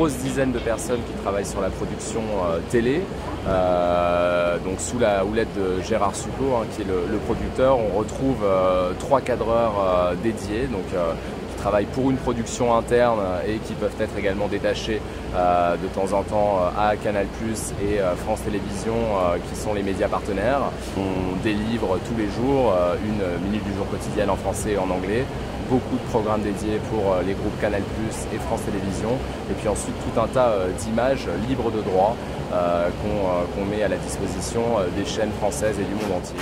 grosse dizaine de personnes qui travaillent sur la production télé. Donc sous la houlette de Gérard Sucot, qui est le producteur, on retrouve 3 cadreurs dédiés, donc qui travaillent pour une production interne et qui peuvent être également détachés de temps en temps à Canal+ et France Télévisions, qui sont les médias partenaires. On délivre tous les jours une minute du jour quotidienne en français et en anglais. Beaucoup de programmes dédiés pour les groupes Canal+ et France Télévisions, et puis ensuite tout un tas d'images libres de droit qu'on met à la disposition des chaînes françaises et du monde entier.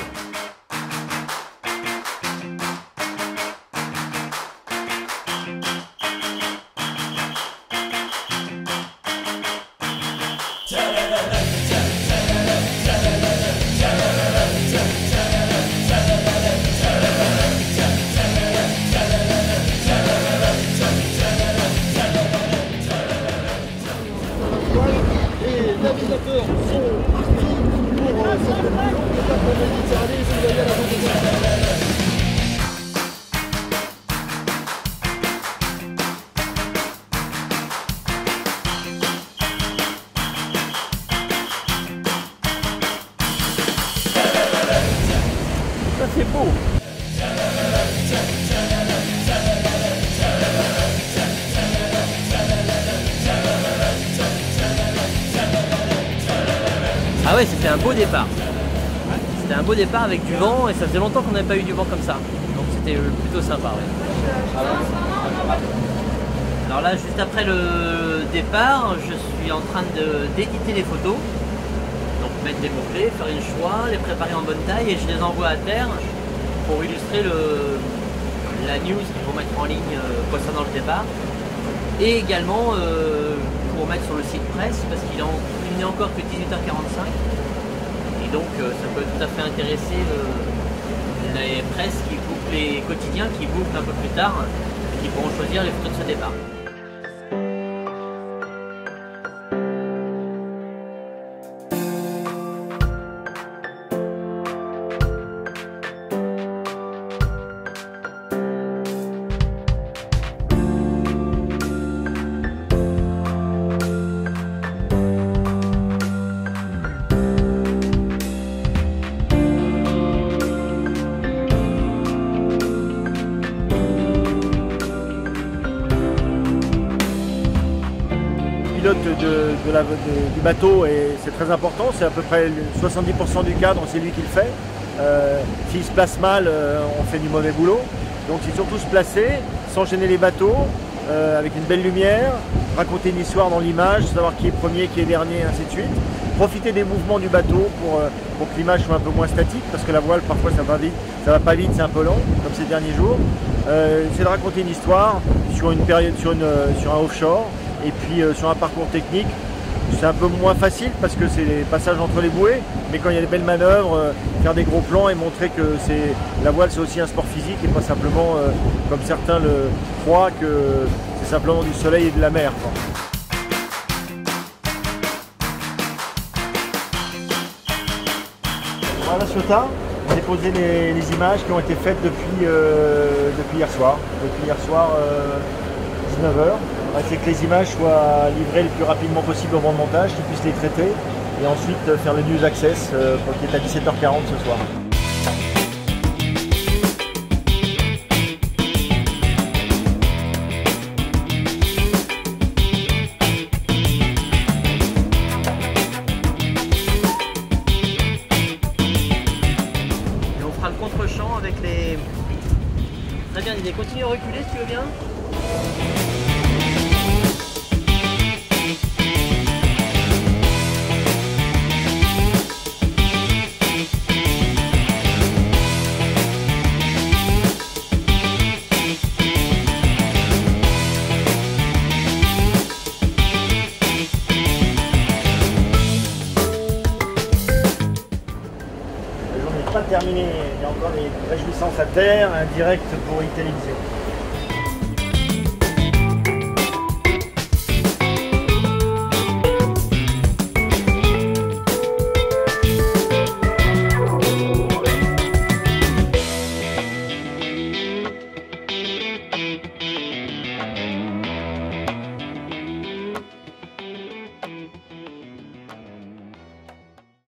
Les navigateurs sont partis pour cette longue étape de Méditerranée, vous voyez à la Ça c'est beau. Ah ouais, c'était un beau départ. C'était un beau départ avec du vent et ça faisait longtemps qu'on n'avait pas eu du vent comme ça. Donc c'était plutôt sympa. Ouais. Alors là, juste après le départ, je suis en train d'éditer les photos. Donc mettre des mots-clés, faire une choix, les préparer en bonne taille et je les envoie à terre pour illustrer la news qu'ils vont mettre en ligne concernant le départ. Et également pour mettre sur le site presse parce qu'il n'est encore que 18h45 et donc ça peut tout à fait intéresser les presses qui bouclent les quotidiens qui bouclent un peu plus tard et qui pourront choisir les photos de ce départ. Du bateau, et c'est très important, c'est à peu près 70% du cadre, c'est lui qui le fait. S'il se place mal, on fait du mauvais boulot. Donc c'est surtout se placer, sans gêner les bateaux, avec une belle lumière, raconter une histoire dans l'image, savoir qui est premier, qui est dernier, ainsi de suite. Profiter des mouvements du bateau pour que l'image soit un peu moins statique, parce que la voile parfois ça va pas vite, c'est un peu lent, comme ces derniers jours. C'est de raconter une histoire sur une période, sur un offshore, et puis sur un parcours technique. C'est un peu moins facile parce que c'est les passages entre les bouées, mais quand il y a des belles manœuvres, faire des gros plans et montrer que la voile c'est aussi un sport physique et pas simplement, comme certains le croient, que c'est simplement du soleil et de la mer, quoi. Voilà Ciotat, on a déposé les images qui ont été faites depuis hier soir. Depuis hier soir, 19h. C'est que les images soient livrées le plus rapidement possible au moment de montage, qu'ils puissent les traiter et ensuite faire le News Access qui est à 17h40 ce soir. Et on fera le contre-champ avec les... Très bien, il continue à reculer si tu veux bien. Pas terminé, il y a encore des réjouissances à terre, un direct pour y téléviser.